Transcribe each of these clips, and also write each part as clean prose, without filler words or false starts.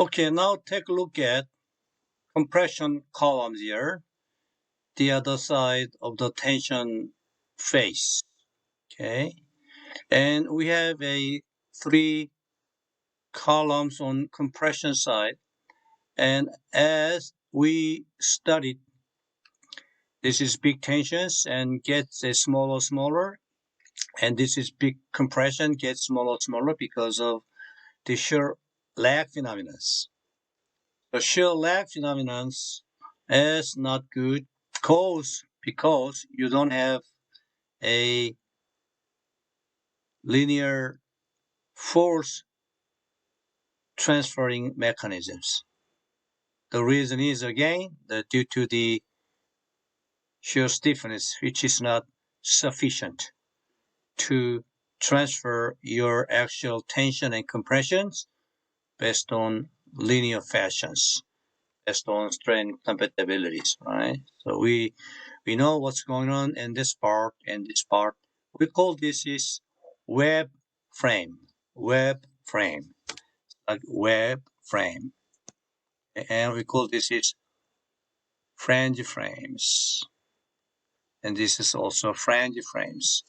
Okay, now take a look at compression columns here, the other side of the tension face. Okay, and we have a 3 columns on compression side, and as we studied, this is big tensions and gets smaller, and this is big compression gets smaller because of the shear lag phenomenon. The shear lag phenomenon is not good because you don't have a linear force transferring mechanisms. The reason is again that due to the shear stiffness, which is not sufficient to transfer your actual tension and compressions based on linear fashions, based on strain compatibilities, right? So we know what's going on in this part and this part. We call this is web frame, like web frame. And we call this is flange frames. And this is also flange frames.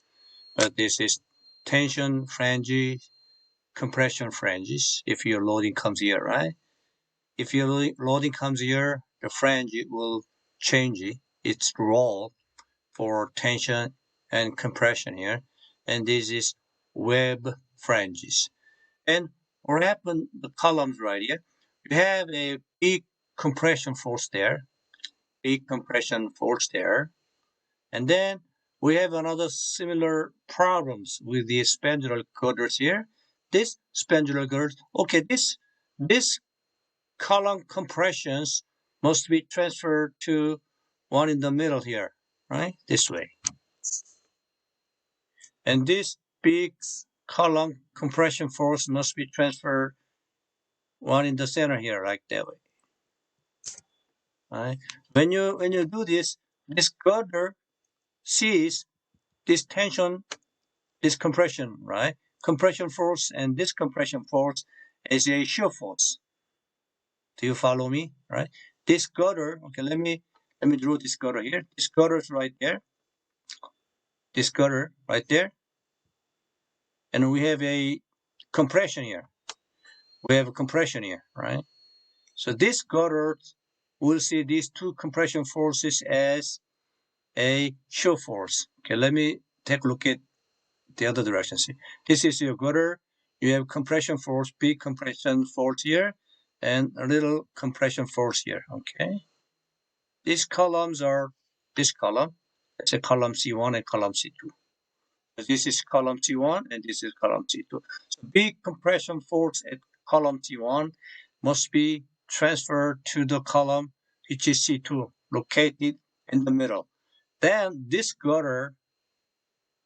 But this is tension flange, compression flanges if your loading comes here, right? If your loading comes here, the flange will change its role for tension and compression here. And this is web flanges. And what happened, the columns right here, you have a big compression force there, and then we have another similar problems with the spandular girders here. This spandular girders, okay, this column compressions must be transferred to one in the middle here, right? This way. And this big column compression force must be transferred one in the center here, like that way. Right? When you do this, this girder sees this tension, this compression, right? Compression force and this compression force is a shear force. Do you follow me? Right? This girder, okay, let me draw this girder here. This girder is right there. This girder right there. And we have a compression here. Right? So this girder will see these two compression forces as a shear force. Okay, let me take a look at the other direction. See, this is your girder. You have compression force, big compression force here, and a little compression force here. Okay, these columns are this column. It's a column C1 and column C2. So this is column C1 and this is column C2. So big compression force at column C1 must be transferred to the column which is C2, located in the middle. Then this girder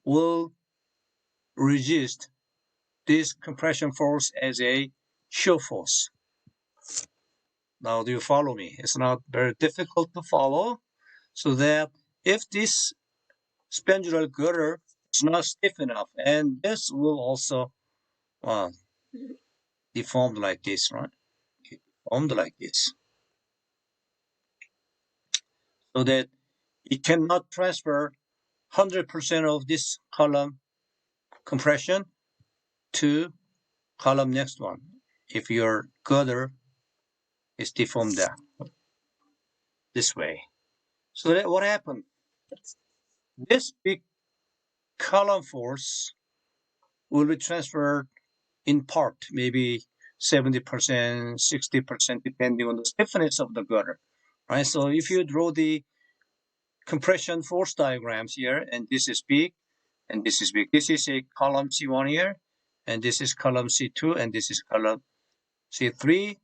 will resist this compression force as a shear force. Now, do you follow me? It's not very difficult to follow. So that if this spandular girder is not stiff enough, and this will also deformed like this, right? Formed like this. So that it cannot transfer 100% of this column compression to column next one if your girder is deformed down this way. So that what happened? This big column force will be transferred in part, maybe 70%, 60%, depending on the stiffness of the girder, right? So if you draw the compression force diagrams here, and this is big, and this is big. This is a column C1 here, and this is column C2, and this is column C3.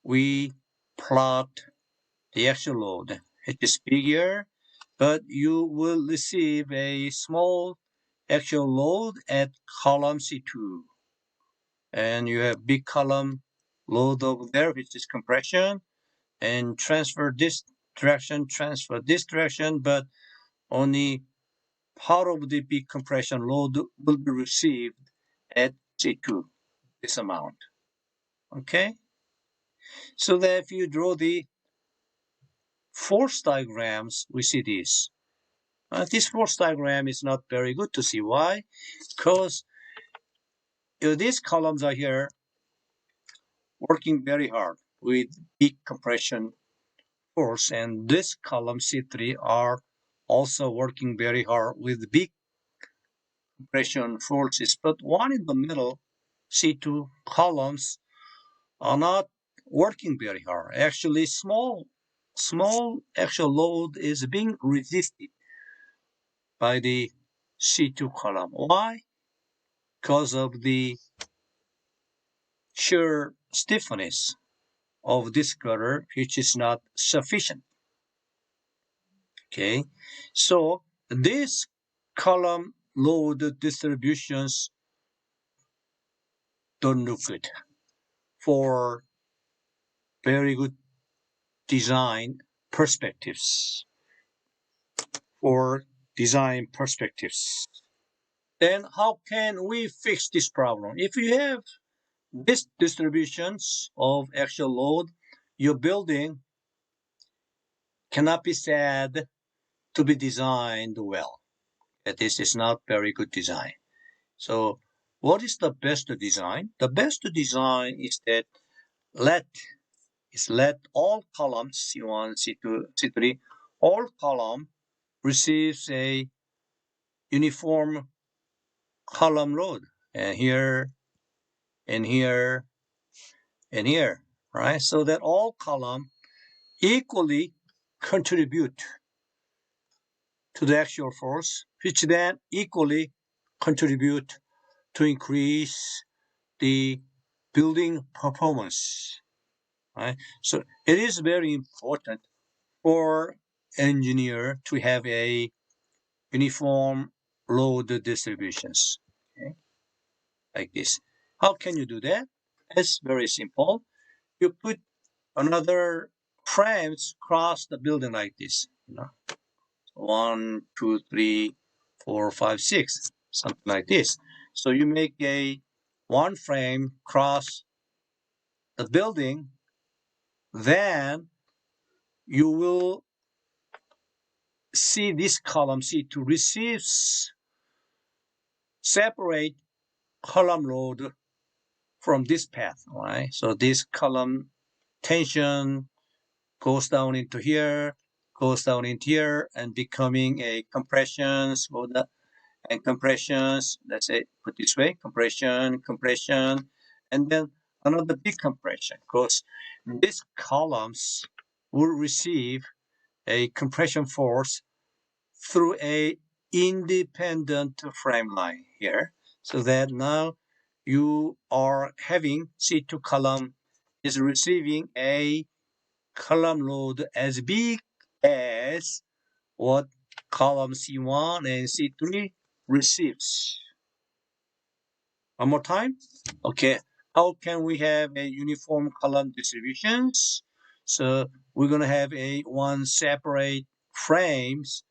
We plot the actual load. It is bigger, but you will receive a small actual load at column C2. And you have big column load over there, which is compression, and transfer this direction, but only part of the big compression load will be received at C2, this amount. Okay? So that if you draw the force diagrams, we see this. This force diagram is not very good to see. Why? Because these columns are here working very hard with big compression force, and this column C3 are also working very hard with big compression forces, but one in the middle, C2 columns, are not working very hard. Actually, small actual load is being resisted by the C2 column. Why? Because of the shear stiffness of this girder, which is not sufficient. Okay, so this column load distributions don't look good for very good design perspectives. Then how can we fix this problem? If you have these distributions of actual load, your building cannot be said to be designed well. This is not very good design. So what is the best design? The best design is that let all columns, C1, C2, C3, all column receives a uniform column load, and here, and here, and here, right? So that all column equally contribute to the actual force, which then equally contribute to increase the building performance, right? So it is very important for engineer to have a uniform load distributions, okay? Like this. How can you do that? It's very simple. You put another frames across the building like this, 1, 2, 3, 4, 5, 6, something like this. So you make a one frame cross the building, then you will see this column C2 receives separate column load from this path, right? So this column tension goes down into here, goes down into here, and becoming a compressions, and compressions, let's say, put this way, compression, and then another big compression, because these columns will receive a compression force through a independent frame line here, so that now you are having C2 column is receiving a column load as big as what column C1 and C3 receives. One more time. Okay, how can we have a uniform column distributions? So we're going to have a one separate frames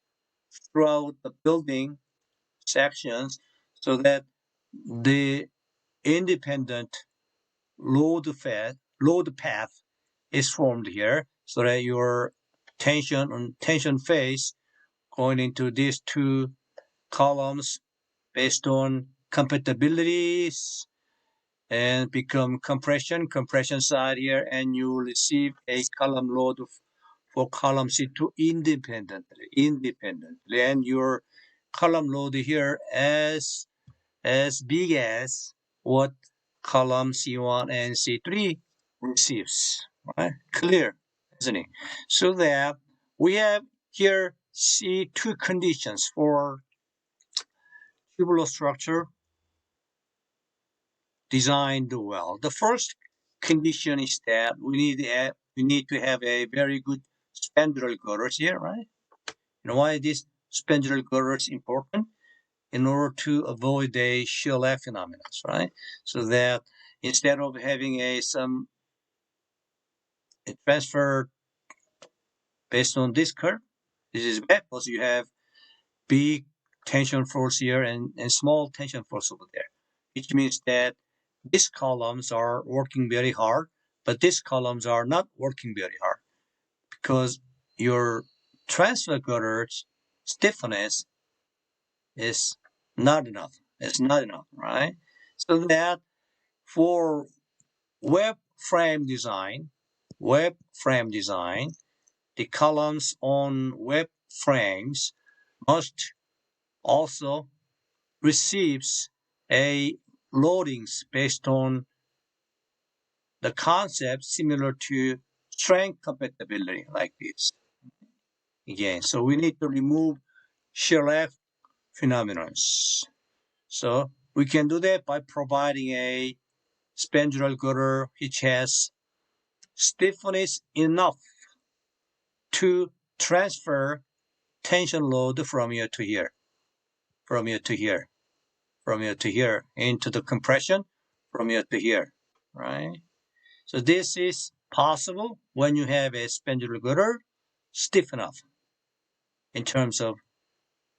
throughout the building sections, so that the independent load path is formed here, so that your tension phase going into these two columns based on compatibilities and become compression side here, and you receive a column load for column C2 independently, and your column load here as big as what column C1 and C3 receives, right? Clear, isn't it? So that we have here C2 conditions for tubular structure designed well. The first condition is that we need to have a very good spandrel girders here, right? You know why this spandrel girder is important? In order to avoid a shear lag phenomena, right? So that instead of having a transfer based on this curve, this is bad because you have big tension force here and small tension force over there, which means that these columns are working very hard, but these columns are not working very hard because your transfer gutters stiffness is not enough. It's not enough, right? So that for web frame design, the columns on web frames must also receives a loadings based on the concept similar to strength compatibility like this. Again, so we need to remove shear lag phenomena. So we can do that by providing a spandrel gutter which has stiffness enough to transfer tension load from here to here, from here to here, from here to here, into the compression, from here to here, right? So this is possible when you have a spandrel gutter stiff enough in terms of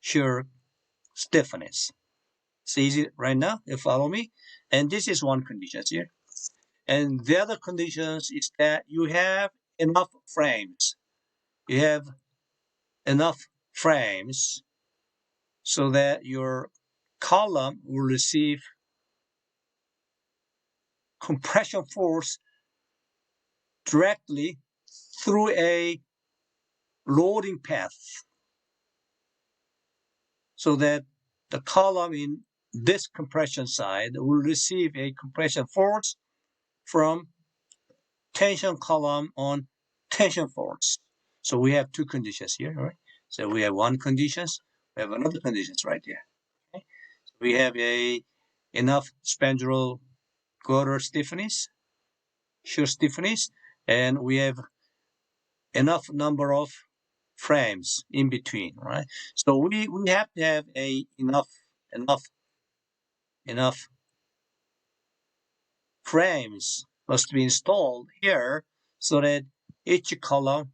shear stiffness. It's easy right now, you follow me? And this is one condition here. And the other conditions is that you have enough frames. You have enough frames so that your column will receive compression force directly through a loading path, so that the column in this compression side will receive a compression force from tension column on tension force. So we have two conditions here, right? So we have one conditions, we have another conditions right there. Okay? So we have enough spandrel gutter stiffness, shear stiffness, and we have enough number of frames in between, right? So we have to have enough frames must be installed here so that each column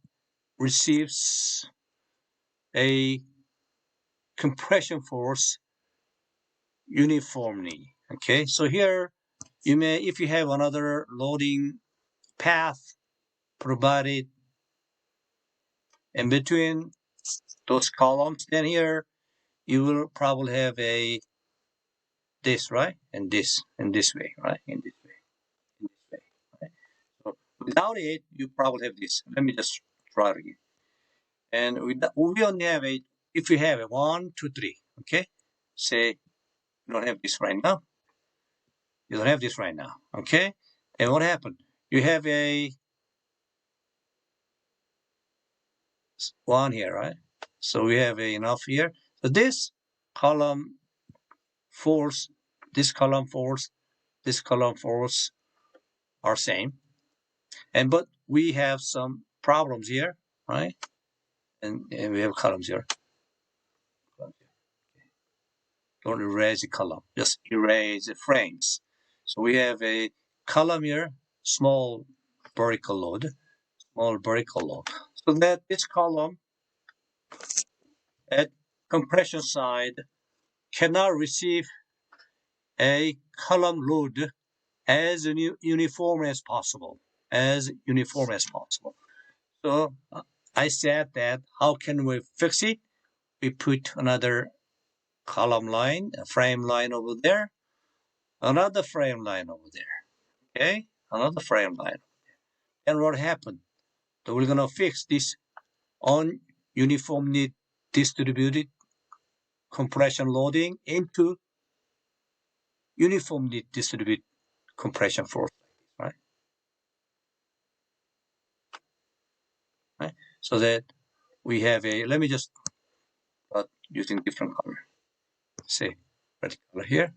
receives a compression force uniformly. Okay, so here you may, if you have another loading path provided in between those columns, then here you will probably have this, right? And this way, right? In this way, right? So without it, you probably have this. Let me just try it again. And we only have if you have a 1, 2, 3, okay? Say you don't have this right now. You don't have this right now, okay? And what happened? You have a 1 here, right? So we have enough here. So this column force, this column force, this column force are same. But we have some problems here, right? And we have columns here. Don't erase the column, just erase the frames. So we have a column here, small vertical load, so that this column at compression side cannot receive a column load as uniform as possible, So I said that how can we fix it? We put another column line, a frame line over there, another frame line over there, okay? Another frame line. And what happened? So we're gonna fix this uniformly distributed compression loading into uniformly distributed compression force, right? Right? So that we have let me just using different color. Say red color here.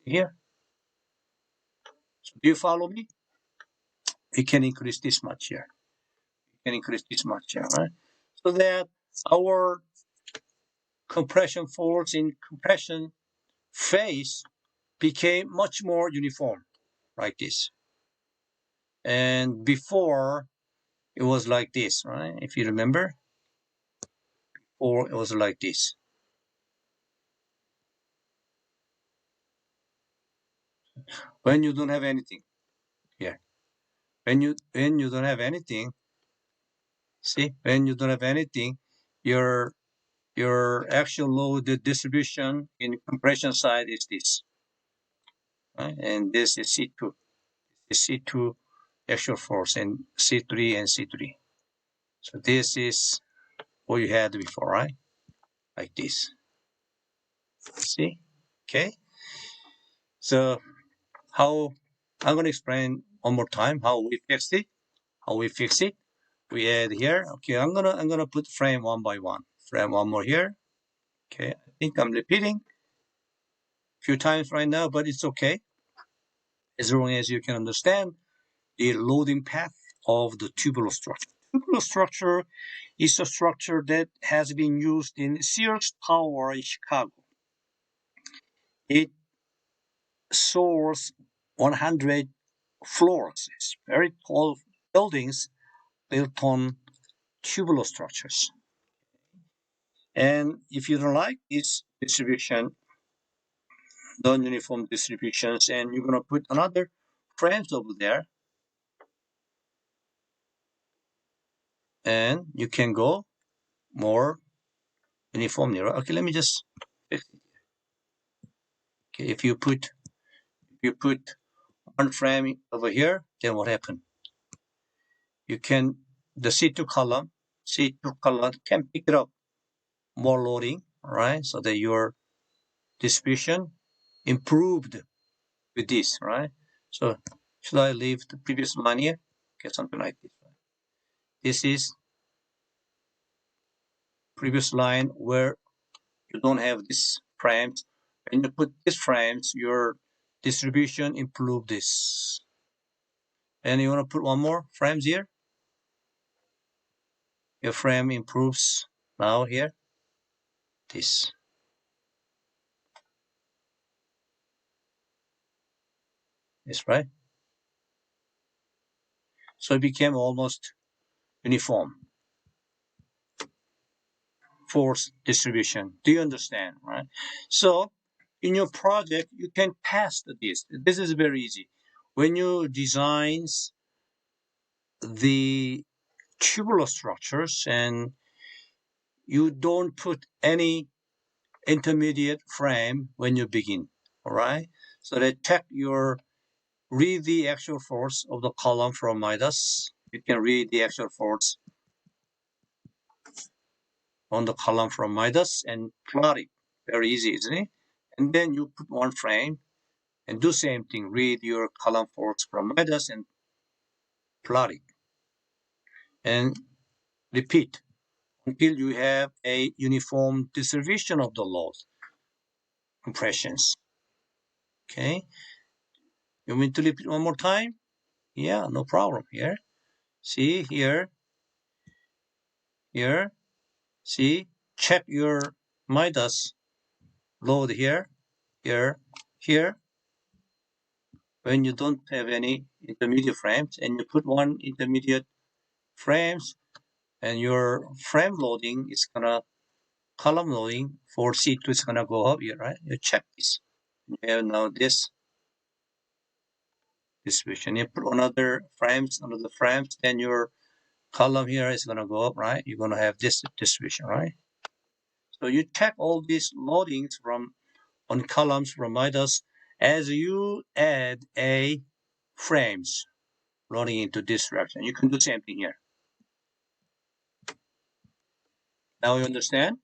Here. So do you follow me? We can increase this much here. Right? So that our compression force in compression phase became much more uniform, like this. And before it was like this, right? If you remember, or it was like this. When you don't have anything here, when you don't have anything, see, when you don't have anything, your actual load distribution in compression side is this, right? And this is C2. Is C2 actual force, and C3 and C3. So this is what you had before, right? Like this. See? Okay. So how I'm gonna explain one more time how we fix it. How we fix it. We add here. Okay, I'm gonna put frame one by one. Frame one more here. Okay, I think I'm repeating a few times right now, but it's okay. As long as you can understand the loading path of the tubular structure. Tubular structure is a structure that has been used in Sears Tower in Chicago. It soars 100 floors. It's very tall buildings built on tubular structures. And if you don't like this distribution, non-uniform distributions, and you're going to put another frames over there, and you can go more uniformly. Right? Okay, let me just fix it. Okay, if you put one frame over here, then what happened? You can, the C2 column can pick it up more loading, right? So that your distribution improved with this, right? So should I leave the previous line here? Okay, something like this. This is previous line where you don't have these frames. When you put these frames, your distribution improve this. And you want to put one more frames here. Your frame improves now here. This. Is right. So it became almost uniform force distribution. Do you understand, right? So in your project, you can test this. This is very easy. When you design the tubular structures and you don't put any intermediate frame when you begin, all right? So they check read the actual force of the column from Midas. You can read the actual force on the column from Midas and plot it. Very easy, isn't it? And then you put one frame and do same thing. Read your column force from Midas and plot it. And repeat until you have a uniform distribution of the load compressions. Okay. You want me to repeat one more time? Yeah, no problem. Here. See here. Here. See. Check your Midas load here. Here. Here. When you don't have any intermediate frames and you put one intermediate frames and your frame loading is gonna column loading for C2 is gonna go up here, right? You check this. You have now this distribution. You put another frames, then your column here is gonna go up, right? You're gonna have this distribution, right? So you check all these loadings on columns from Midas as you add a frames loading into this direction. You can do the same thing here. Now you understand?